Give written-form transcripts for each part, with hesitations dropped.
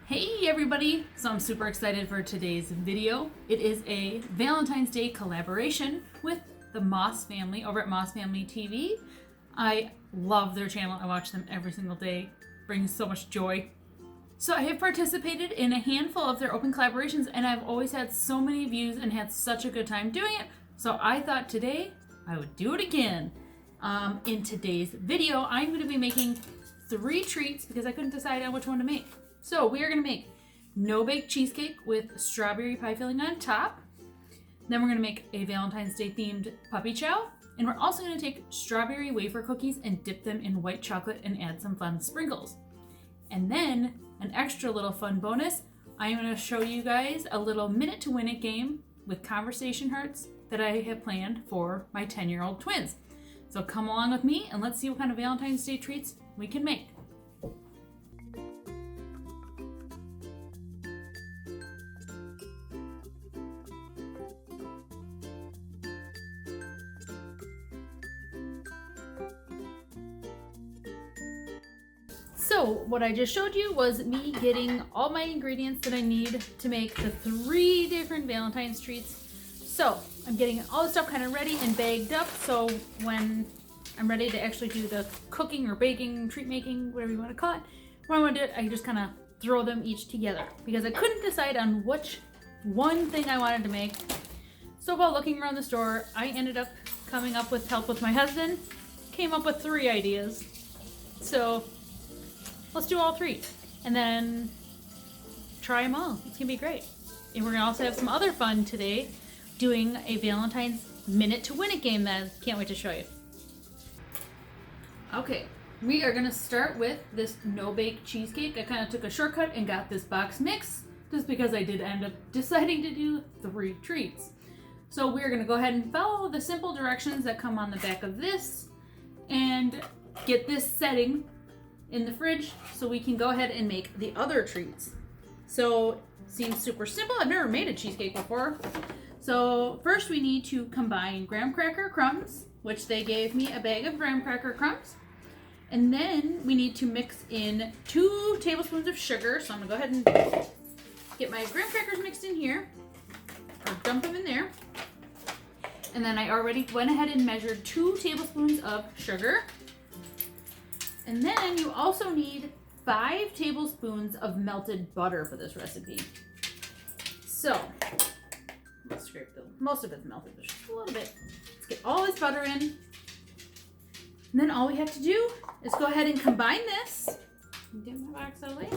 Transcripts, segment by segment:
Hey everybody! So I'm super excited for today's video. It is a Valentine's Day collaboration with the Moss family over at Moss Family TV. I love their channel. I watch them every single day. It brings so much joy. So I have participated in a handful of their open collaborations and I've always had so many views and had such a good time doing it. So I thought today I would do it again. In today's video, I'm going to be making 3 treats because I couldn't decide on which one to make. So we are going to make no-bake cheesecake with strawberry pie filling on top. Then we're going to make a Valentine's Day themed puppy chow. And we're also going to take strawberry wafer cookies and dip them in white chocolate and add some fun sprinkles. And then an extra little fun bonus, I'm going to show you guys a little minute to win it game with conversation hearts that I have planned for my 10-year-old twins. So come along with me and let's see what kind of Valentine's Day treats we can make. So what I just showed you was me getting all my ingredients that I need to make the 3 different Valentine's treats. So I'm getting all the stuff kind of ready and bagged up, so when I'm ready to actually do the cooking or baking, treat making, whatever you want to call it, when I want to do it, I just kind of throw them each together because I couldn't decide on which one thing I wanted to make. So while looking around the store, I ended up coming up with help with my husband, came up with 3 ideas. So let's do all 3 and then try them all. It's gonna be great. And we're gonna also have some other fun today doing a Valentine's minute to win it game that I can't wait to show you. Okay, we are gonna start with this no-bake cheesecake. I kind of took a shortcut and got this box mix just because I did end up deciding to do 3 treats. So we're gonna go ahead and follow the simple directions that come on the back of this and get this setting in the fridge so we can go ahead and make the other treats. So seems super simple. I've never made a cheesecake before. So first we need to combine graham cracker crumbs, which they gave me a bag of graham cracker crumbs. And then we need to mix in 2 tablespoons of sugar. So I'm gonna go ahead and get my graham crackers mixed in here, or dump them in there. And then I already went ahead and measured 2 tablespoons of sugar. And then you also need 5 tablespoons of melted butter for this recipe. So, let's scrape most of it's melted, but just a little bit. Let's get all this butter in. And then all we have to do is go ahead and combine this. Get my box out of the way.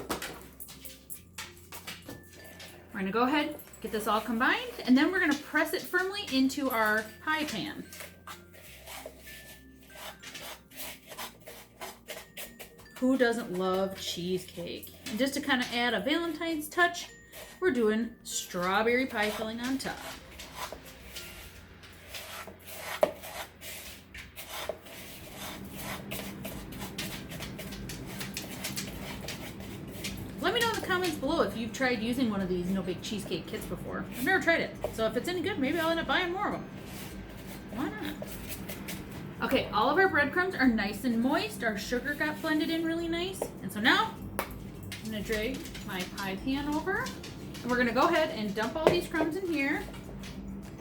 We're gonna go ahead, get this all combined, and then we're gonna press it firmly into our pie pan. Who doesn't love cheesecake? And just to kind of add a Valentine's touch, we're doing strawberry pie filling on top. Let me know in the comments below if you've tried using one of these no-bake cheesecake kits before. I've never tried it, so if it's any good, maybe I'll end up buying more of them. Why not? Okay, all of our breadcrumbs are nice and moist. Our sugar got blended in really nice. And so now, I'm gonna drag my pie pan over. And we're gonna go ahead and dump all these crumbs in here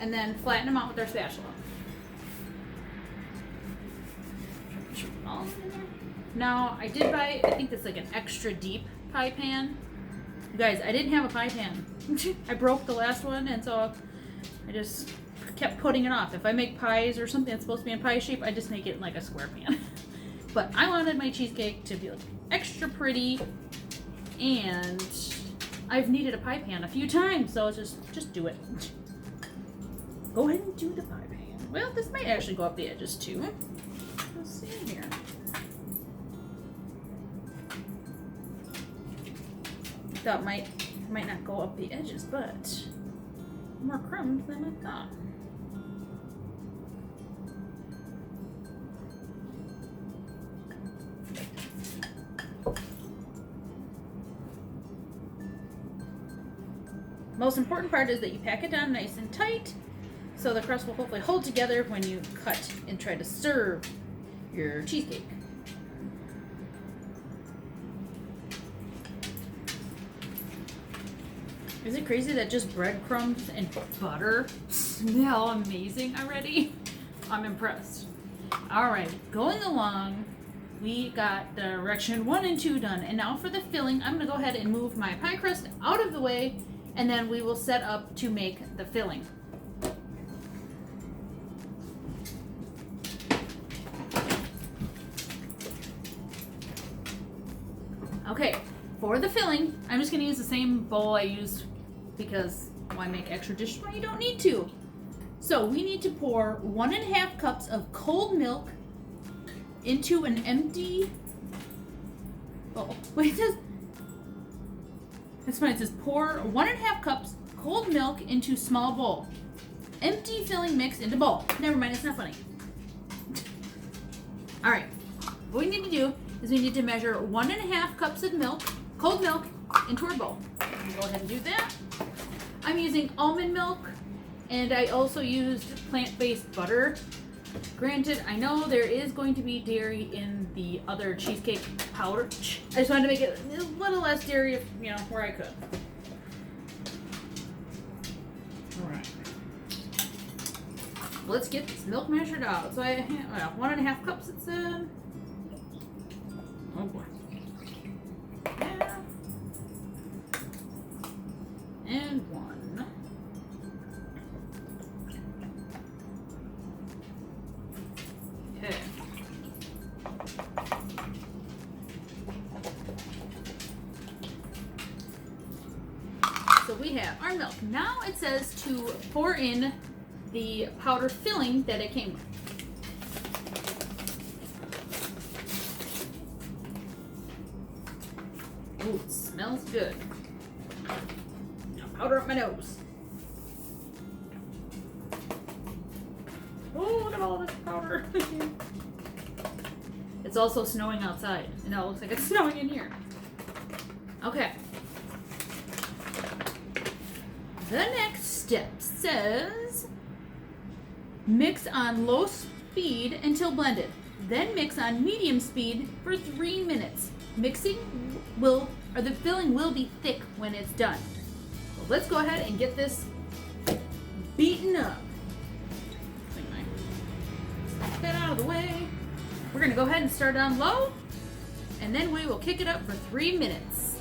and then flatten them out with our spatula. Now, I did buy, I think it's like an extra deep pie pan. You guys, I didn't have a pie pan. I broke the last one, and so I just kept putting it off. If I make pies or something that's supposed to be in pie shape, I just make it in like a square pan. But I wanted my cheesecake to be like extra pretty, and I've needed a pie pan a few times, so just do it. Go ahead and do the pie pan. Well, this might actually go up the edges too. Let's see here. Thought might not go up the edges, but more crumbs than I thought. Most important part is that you pack it down nice and tight so the crust will hopefully hold together when you cut and try to serve your cheesecake. Is it crazy that just breadcrumbs and butter smell amazing already? I'm impressed. All right, going along, we got direction 1 and 2 done. And now for the filling, I'm gonna go ahead and move my pie crust out of the way, and then we will set up to make the filling. Okay, for the filling, I'm just gonna use the same bowl I used because why make extra dishes when you don't need to? So we need to pour 1.5 cups of cold milk into an empty bowl. Wait, that's fine. It says pour 1.5 cups cold milk into small bowl. Empty filling mix into bowl. Never mind, it's not funny. All right, what we need to do is we need to measure 1.5 cups of milk, cold milk, into our bowl. Go ahead and do that. I'm using almond milk, and I also used plant-based butter. Granted, I know there is going to be dairy in the other cheesecake powder. I just wanted to make it a little less dairy, if, you know, where I could. All right. Let's get this milk measured out. So I have 1.5 cups, it said. Oh boy. Yeah. And 1. Okay. So we have our milk. Now it says to pour in the powder filling that it came with. Ooh, it smells good. Powder up my nose. Oh, look at all this powder. It's also snowing outside, and now it looks like it's snowing in here. Okay. The next step says mix on low speed until blended. Then mix on medium speed for 3 minutes. The filling will be thick when it's done. So let's go ahead and get this beaten up. Get that out of the way. We're gonna go ahead and start on low, and then we will kick it up for 3 minutes.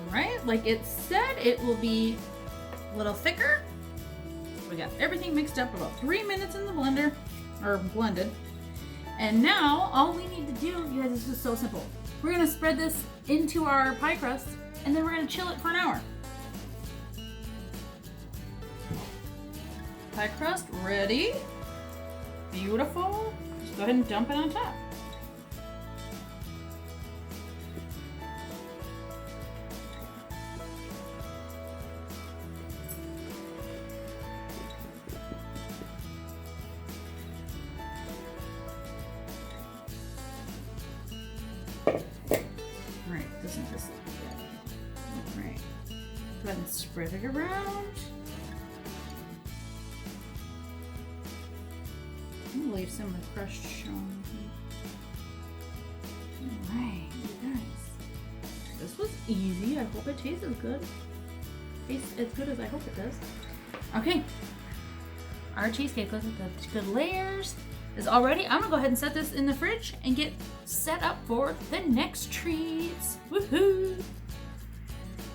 Alright, like it said, it will be a little thicker. We got everything mixed up about 3 minutes in the blender, or blended. And now, all we need to do, you guys, this is so simple. We're gonna spread this into our pie crust, and then we're gonna chill it for an hour. Pie crust ready. Beautiful. Just go ahead and dump it on top. Alright, doesn't this look good? Alright. Go ahead and spread it around. I'm gonna leave some of the crushed on. Alright, you guys. This was easy. I hope it tastes as good. Tastes as good as I hope it does. Okay. Our cheesecake looks like the good layers is all ready. I'm gonna go ahead and set this in the fridge and get set up for the next treats. Woohoo!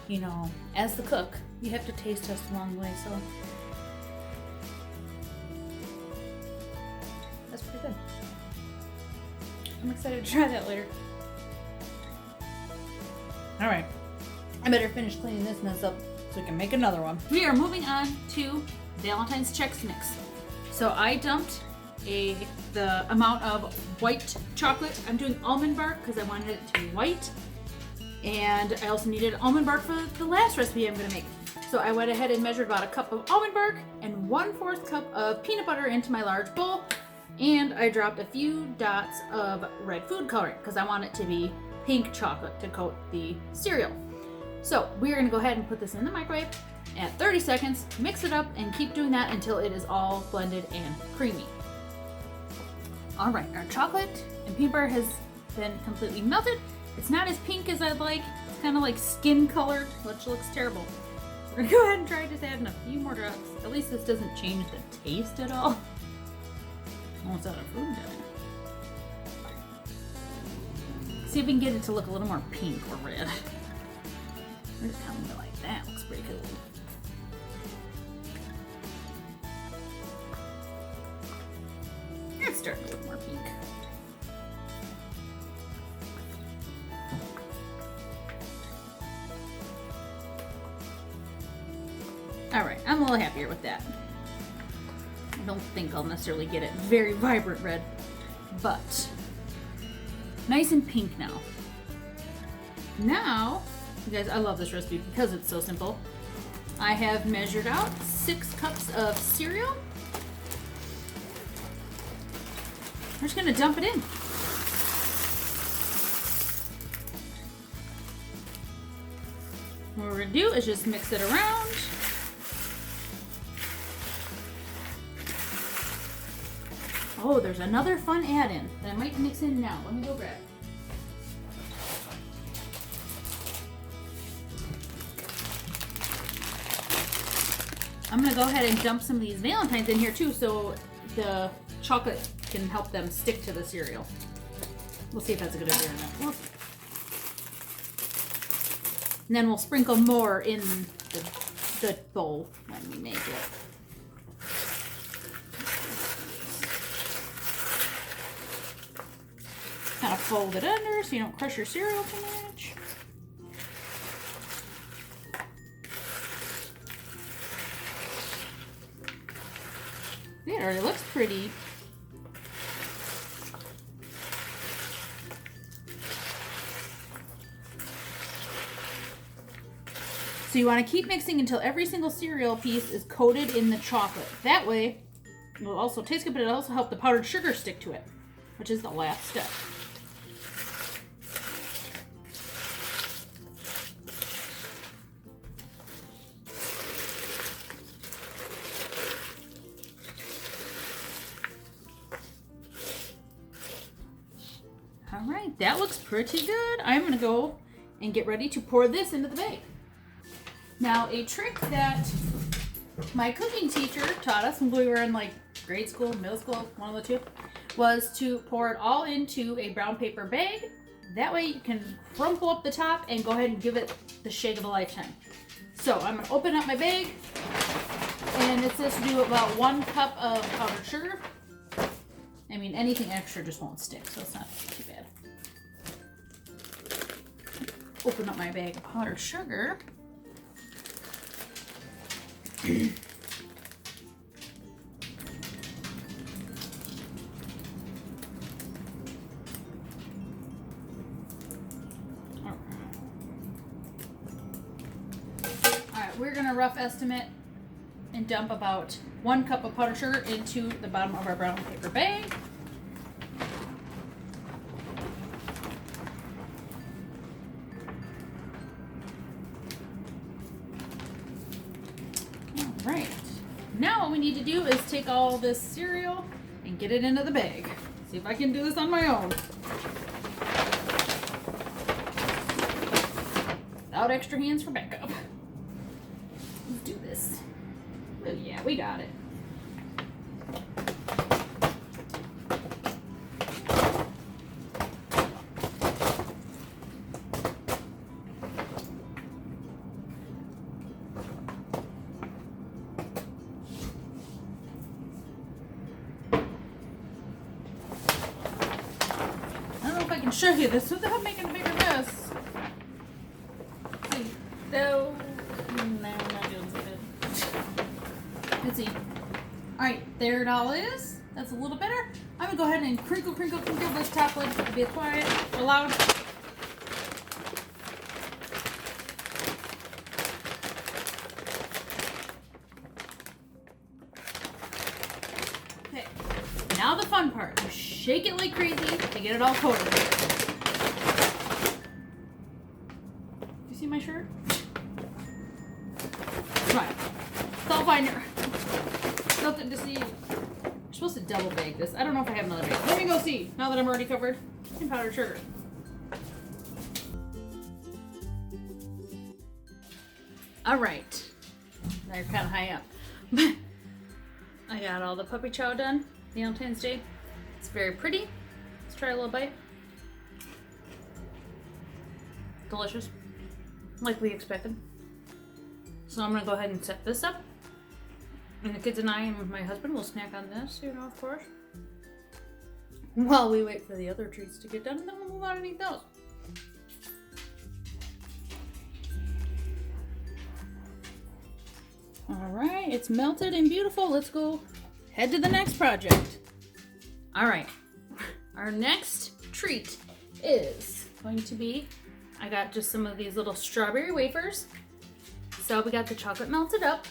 You know, as the cook, you have to taste test along the way, so that's pretty good. I'm excited to try that later. All right, I better finish cleaning this mess up so we can make another one. We are moving on to Valentine's Chex Mix. So I dumped the amount of white chocolate. I'm doing almond bark because I wanted it to be white. And I also needed almond bark for the last recipe I'm going to make. So I went ahead and measured about a cup of almond bark and 1/4 cup of peanut butter into my large bowl. And I dropped a few dots of red food coloring because I want it to be pink chocolate to coat the cereal. So we're going to go ahead and put this in the microwave at 30 seconds, mix it up, and keep doing that until it is all blended and creamy. All right, our chocolate and peanut butter has been completely melted. It's not as pink as I'd like. It's kind of like skin colored, which looks terrible. We're gonna go ahead and try just adding a few more drops. At least this doesn't change the taste at all. Almost out of food down. See if we can get it to look a little more pink or red. We're just kind of like that. Looks pretty cool. It's starting to look more pink. Alright, I'm a little happier with that. I don't think I'll necessarily get it very vibrant red, but nice and pink now. Now, you guys, I love this recipe because it's so simple. I have measured out 6 cups of cereal. We're just gonna dump it in. What we're gonna do is just mix it around. Oh, there's another fun add-in that I might mix in now. Let me go grab it. I'm gonna go ahead and dump some of these Valentines in here too, so the chocolate can help them stick to the cereal. We'll see if that's a good idea or not. And then we'll sprinkle more in the bowl when we make it. Kind of fold it under so you don't crush your cereal too much. Yeah, it already looks pretty. So you want to keep mixing until every single cereal piece is coated in the chocolate. That way, it will also taste good, but it'll also help the powdered sugar stick to it, which is the last step. All right, that looks pretty good. I'm gonna go and get ready to pour this into the bag. Now, a trick that my cooking teacher taught us when we were in like grade school, middle school, one of the two, was to pour it all into a brown paper bag. That way you can crumple up the top and go ahead and give it the shake of a lifetime. So I'm gonna open up my bag, and it says to do about 1 cup of powdered sugar. I mean, anything extra just won't stick, so it's not too bad. Open up my bag of powdered sugar. Alright, we're gonna rough estimate and dump about 1 cup of powdered sugar into the bottom of our brown paper bag. Alright, now what we need to do is take all this cereal and get it into the bag. See if I can do this on my own. Without extra hands for backup. Let's do this. Oh yeah, we got it. I don't know if I can show you this without making a bigger mess. No, I'm not doing so good. Let's see. Alright, there it all is. That's a little better. I'm gonna go ahead and crinkle this top lid. Be quiet, loud. Okay, now the fun part. You shake it like crazy to get it all coated. You see my shirt? Come on. It's all fine here. Nothing to see. We're supposed to double bake this. I don't know if I have another bake. Let me go see, now that I'm already covered in powdered sugar. All right. They're kind of high up. I got all the puppy chow done. Valentine's Day. It's very pretty. Let's try a little bite. Delicious. Like we expected. So I'm going to go ahead and set this up. And the kids and I and my husband will snack on this, you know, of course. While we wait for the other treats to get done, and then we'll move on and eat those. Alright, it's melted and beautiful. Let's go head to the next project. Alright, our next treat is going to be, I got just some of these little strawberry wafers. So we got the chocolate melted up.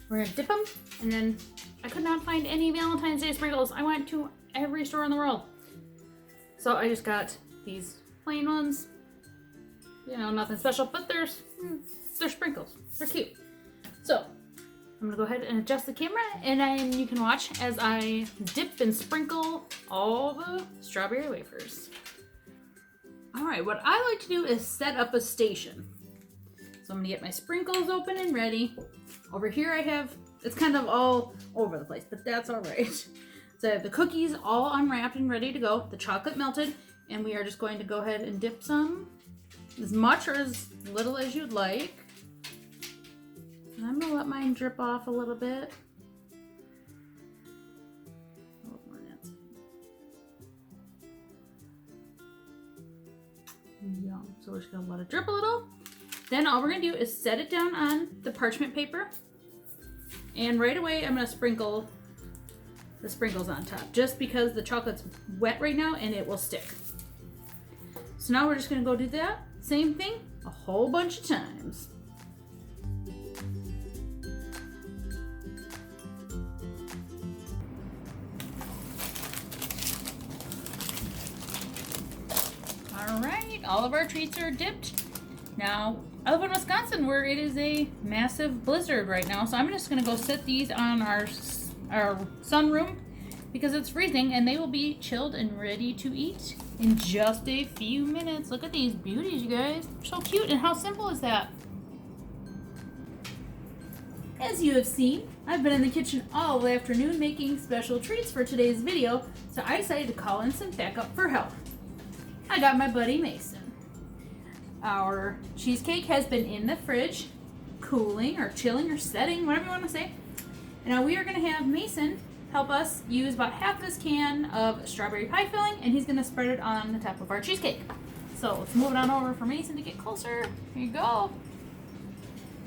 We're gonna dip them, and then I could not find any Valentine's Day sprinkles. I went to every store in the world. So I just got these plain ones. You know, nothing special, but they're sprinkles. They're cute. So I'm gonna go ahead and adjust the camera, and then you can watch as I dip and sprinkle all the strawberry wafers. All right, what I like to do is set up a station. So I'm gonna get my sprinkles open and ready. Over here I have, it's kind of all over the place, but that's all right. So I have the cookies all unwrapped and ready to go, the chocolate melted, and we are just going to go ahead and dip some, as much or as little as you'd like. And I'm gonna let mine drip off a little bit. Yum. So we're just gonna let it drip a little. Then all we're gonna do is set it down on the parchment paper. And right away I'm gonna sprinkle the sprinkles on top, just because the chocolate's wet right now and it will stick. So now we're just gonna go do that same thing a whole bunch of times. All right, all of our treats are dipped. Now, I live in Wisconsin where it is a massive blizzard right now, so I'm just gonna go set these on our sunroom because it's freezing, and they will be chilled and ready to eat in just a few minutes. Look at these beauties, you guys. They're so cute, and how simple is that? As you have seen, I've been in the kitchen all afternoon making special treats for today's video, so I decided to call in some backup for help. I got my buddy Mason. Our cheesecake has been in the fridge, cooling or chilling or setting, whatever you want to say. And now we are going to have Mason help us use about half this can of strawberry pie filling, and he's going to spread it on the top of our cheesecake. So let's move it on over for Mason to get closer. Here you go.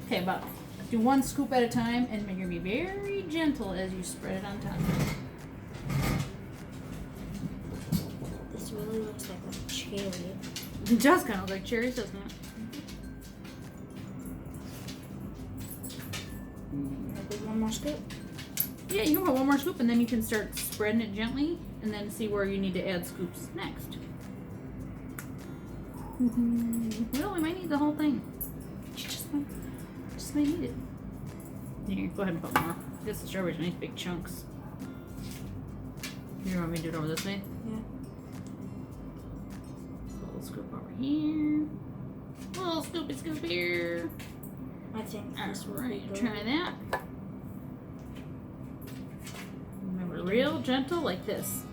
Okay, about do one scoop at a time, and you're going to be very gentle as you spread it on top. This really looks like a cherry. It does kind of look like cherries, doesn't it? Maybe one more scoop. Yeah, you can put one more scoop, and then you can start spreading it gently, and then see where you need to add scoops next. Well, we might need the whole thing. You just might need it. Here, go ahead and put more. This strawberries are nice big chunks. You want me to do it over this way? Yeah. Little scoop over here. Little scoopy scoop here. I think this will Alright, be try that. Remember, real gentle like this.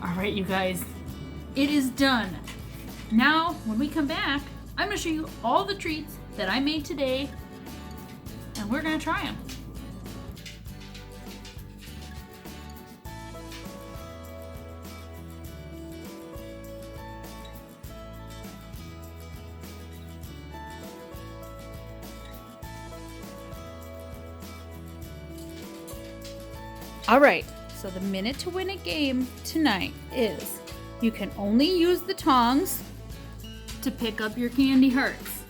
Alright, you guys, it is done. Now, when we come back, I'm going to show you all the treats that I made today, and we're going to try them. Alright, so the minute to win a game tonight is you can only use the tongs to pick up your candy hearts.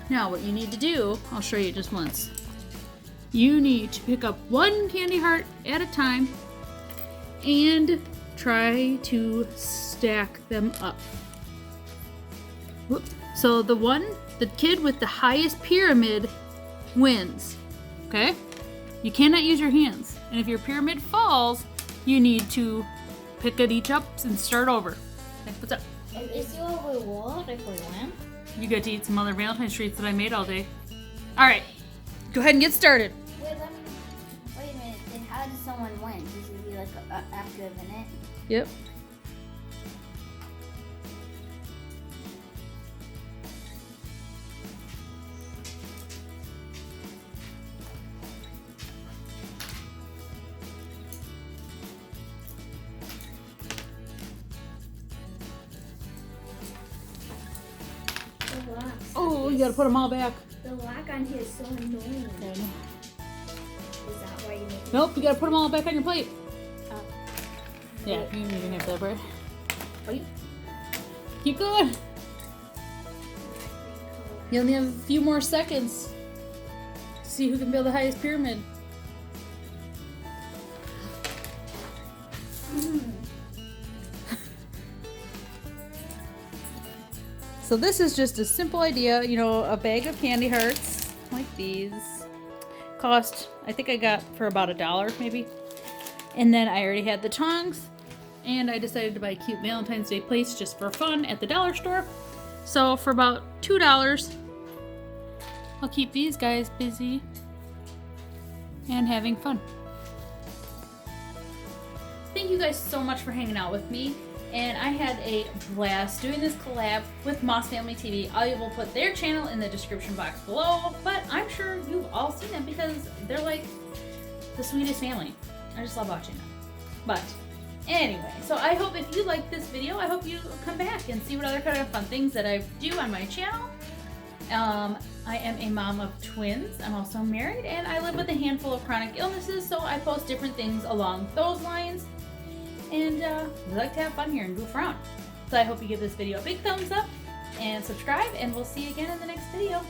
Now what you need to do, I'll show you just once. you need to pick up one candy heart at a time and try to stack them up. Whoop. So the kid with the highest pyramid wins. Okay? You cannot use your hands. And if your pyramid falls, you need to pick it each up and start over. Okay, what's up? Is there a reward if we win? You get to eat some other Valentine's treats that I made all day. Alright, go ahead and get started. Wait a minute. Then how does someone win? Does it be like after a minute? Yep. The lock. Oh, you gotta put them all back. The lock on here is so annoying. Is that why you make it? Nope, you gotta put them all back on your plate. Yeah, you need to have that, right? Wait. Keep going. You only have a few more seconds to see who can build the highest pyramid. So this is just a simple idea, you know, a bag of candy hearts like these cost, I think I got for about $1 maybe. And then I already had the tongs, and I decided to buy a cute Valentine's Day plates just for fun at the dollar store. So for about $2, I'll keep these guys busy and having fun. Thank you guys so much for hanging out with me, and I had a blast doing this collab with Moss Family TV. I will put their channel in the description box below, but I'm sure you've all seen them because they're like the sweetest family. I just love watching them. But anyway, so I hope if you like this video, I hope you come back and see what other kind of fun things that I do on my channel. I am a mom of twins. I'm also married, and I live with a handful of chronic illnesses, so I post different things along those lines. And we like to have fun here and goof around. So I hope you give this video a big thumbs up and subscribe, and we'll see you again in the next video.